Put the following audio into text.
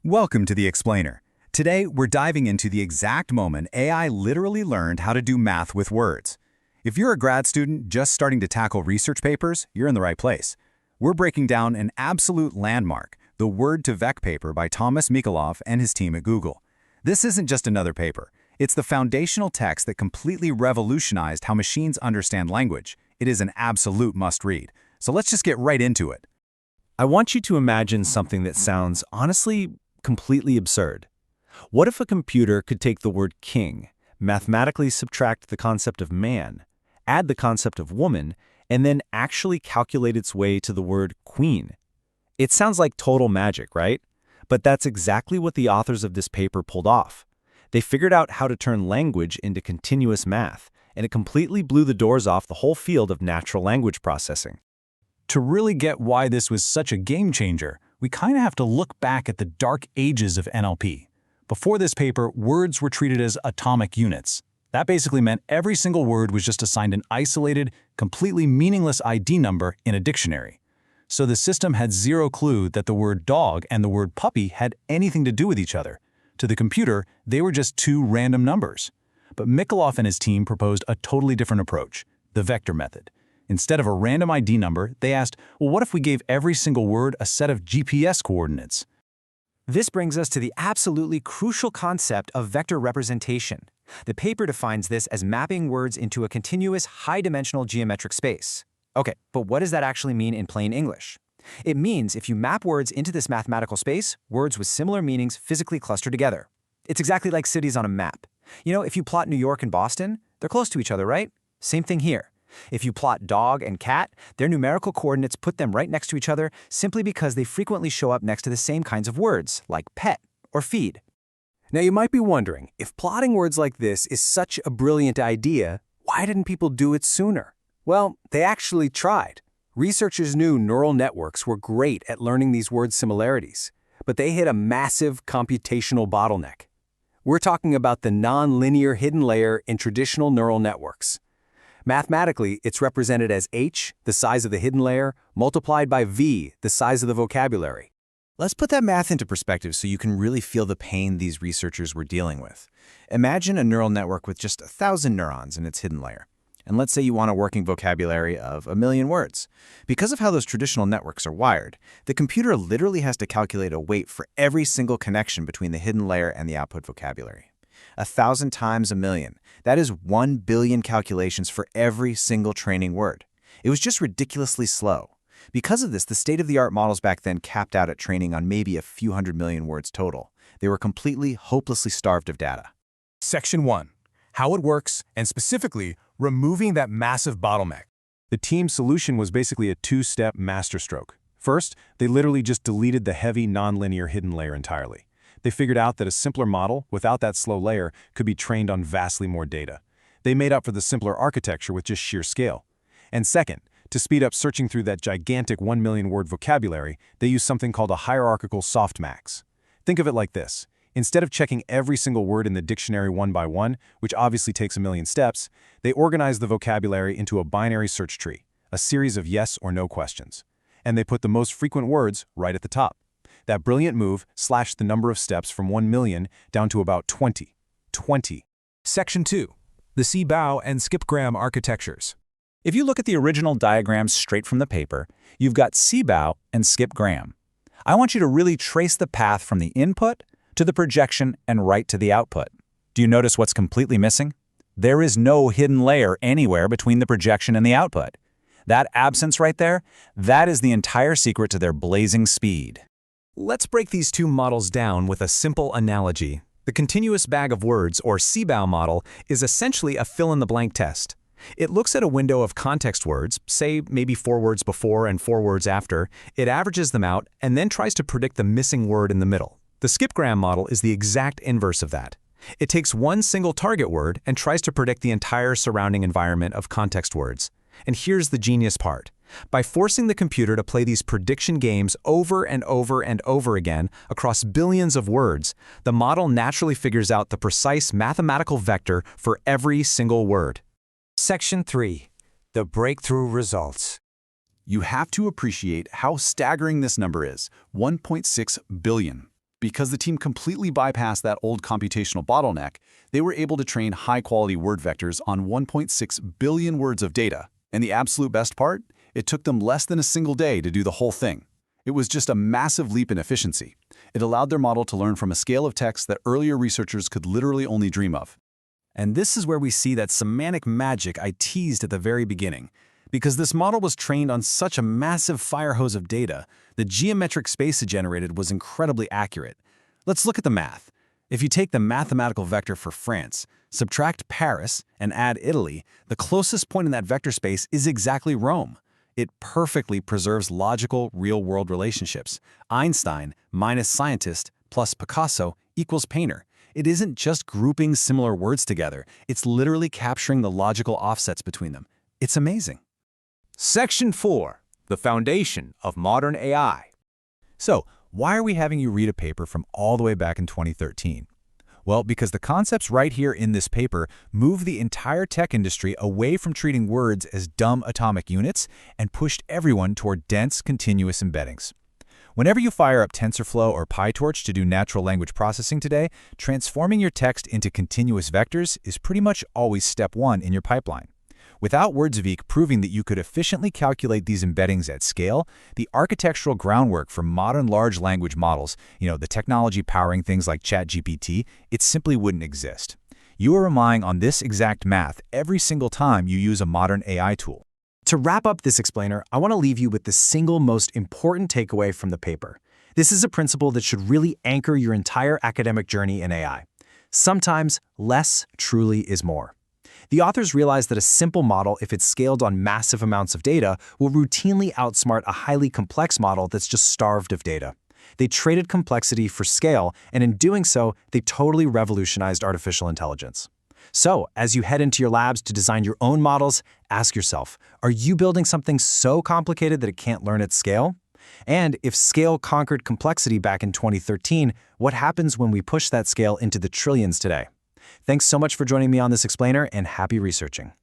Welcome to The Explainer. Today, we're diving into the exact moment AI literally learned how to do math with words. If you're a grad student just starting to tackle research papers, you're in the right place. We're breaking down an absolute landmark, the Word2Vec paper by Thomas Mikolov and his team at Google. This isn't just another paper. It's the foundational text that completely revolutionized how machines understand language. It is an absolute must-read. So let's just get right into it. I want you to imagine something that sounds, honestly, completely absurd. What if a computer could take the word king, mathematically subtract the concept of man, add the concept of woman, and then actually calculate its way to the word queen? It sounds like total magic, right? But that's exactly what the authors of this paper pulled off. They figured out how to turn language into continuous math, and it completely blew the doors off the whole field of natural language processing. To really get why this was such a game changer, we kind of have to look back at the dark ages of NLP. Before this paper, words were treated as atomic units. That basically meant every single word was just assigned an isolated, completely meaningless ID number in a dictionary. So the system had zero clue that the word dog and the word puppy had anything to do with each other. To the computer, they were just two random numbers. But Mikolov and his team proposed a totally different approach, the vector method. Instead of a random ID number, they asked, well, what if we gave every single word a set of GPS coordinates? This brings us to the absolutely crucial concept of vector representation. The paper defines this as mapping words into a continuous high-dimensional geometric space. Okay, but what does that actually mean in plain English? It means if you map words into this mathematical space, words with similar meanings physically cluster together. It's exactly like cities on a map. You know, if you plot New York and Boston, they're close to each other, right? Same thing here. If you plot dog and cat, their numerical coordinates put them right next to each other simply because they frequently show up next to the same kinds of words, like pet or feed. Now you might be wondering, if plotting words like this is such a brilliant idea, why didn't people do it sooner? Well, they actually tried. Researchers knew neural networks were great at learning these word similarities, but they hit a massive computational bottleneck. We're talking about the nonlinear hidden layer in traditional neural networks. Mathematically, it's represented as h, the size of the hidden layer, multiplied by v, the size of the vocabulary. Let's put that math into perspective so you can really feel the pain these researchers were dealing with. Imagine a neural network with just 1,000 neurons in its hidden layer. And let's say you want a working vocabulary of 1,000,000 words. Because of how those traditional networks are wired, the computer literally has to calculate a weight for every single connection between the hidden layer and the output vocabulary. 1,000 times 1,000,000. That is 1 billion calculations for every single training word. It was just ridiculously slow. Because of this, the state-of-the-art models back then capped out at training on maybe a few 100,000,000 words total. They were completely, hopelessly starved of data. Section 1. How it works, and specifically, removing that massive bottleneck. The team's solution was basically a two-step masterstroke. First, they literally just deleted the heavy, nonlinear hidden layer entirely. They figured out that a simpler model, without that slow layer, could be trained on vastly more data. They made up for the simpler architecture with just sheer scale. And second, to speed up searching through that gigantic 1,000,000-word vocabulary, they used something called a hierarchical softmax. Think of it like this. Instead of checking every single word in the dictionary one by one, which obviously takes 1,000,000 steps, they organized the vocabulary into a binary search tree, a series of yes or no questions. And they put the most frequent words right at the top. That brilliant move slashed the number of steps from 1,000,000 down to about 20. Section 2. The CBOW and skipgram architectures. If you look at the original diagrams straight from the paper, you've got CBOW and skipgram. I want you to really trace the path from the input to the projection and right to the output. Do you notice what's completely missing? There is no hidden layer anywhere between the projection and the output. That absence right there, that is the entire secret to their blazing speed. Let's break these two models down with a simple analogy. The continuous bag of words, or CBOW model, is essentially a fill-in-the-blank test. It looks at a window of context words, say maybe 4 words before and 4 words after, it averages them out, and then tries to predict the missing word in the middle. The skipgram model is the exact inverse of that. It takes one single target word and tries to predict the entire surrounding environment of context words. And here's the genius part. By forcing the computer to play these prediction games over and over and over again across billions of words, the model naturally figures out the precise mathematical vector for every single word. Section 3. The breakthrough results. You have to appreciate how staggering this number is, 1.6 billion. Because the team completely bypassed that old computational bottleneck, they were able to train high-quality word vectors on 1.6 billion words of data. And the absolute best part? It took them less than a single day to do the whole thing. It was just a massive leap in efficiency. It allowed their model to learn from a scale of text that earlier researchers could literally only dream of. And this is where we see that semantic magic I teased at the very beginning. Because this model was trained on such a massive fire hose of data, the geometric space it generated was incredibly accurate. Let's look at the math. If you take the mathematical vector for France, subtract Paris, and add Italy, the closest point in that vector space is exactly Rome. It perfectly preserves logical, real-world relationships. Einstein minus scientist plus Picasso equals painter. It isn't just grouping similar words together. It's literally capturing the logical offsets between them. It's amazing. Section 4. The Foundation of Modern AI. So, why are we having you read a paper from all the way back in 2013? Well, because the concepts right here in this paper move the entire tech industry away from treating words as dumb atomic units and pushed everyone toward dense, continuous embeddings. Whenever you fire up TensorFlow or PyTorch to do natural language processing today, transforming your text into continuous vectors is pretty much always step one in your pipeline. Without Word2Vec proving that you could efficiently calculate these embeddings at scale, the architectural groundwork for modern large language models, the technology powering things like ChatGPT, it simply wouldn't exist. You are relying on this exact math every single time you use a modern AI tool. To wrap up this explainer, I want to leave you with the single most important takeaway from the paper. This is a principle that should really anchor your entire academic journey in AI. Sometimes less truly is more. The authors realized that a simple model, if it's scaled on massive amounts of data, will routinely outsmart a highly complex model that's just starved of data. They traded complexity for scale, and in doing so, they totally revolutionized artificial intelligence. So, as you head into your labs to design your own models, ask yourself, are you building something so complicated that it can't learn at scale? And if scale conquered complexity back in 2013, what happens when we push that scale into the trillions today? Thanks so much for joining me on this explainer, and happy researching.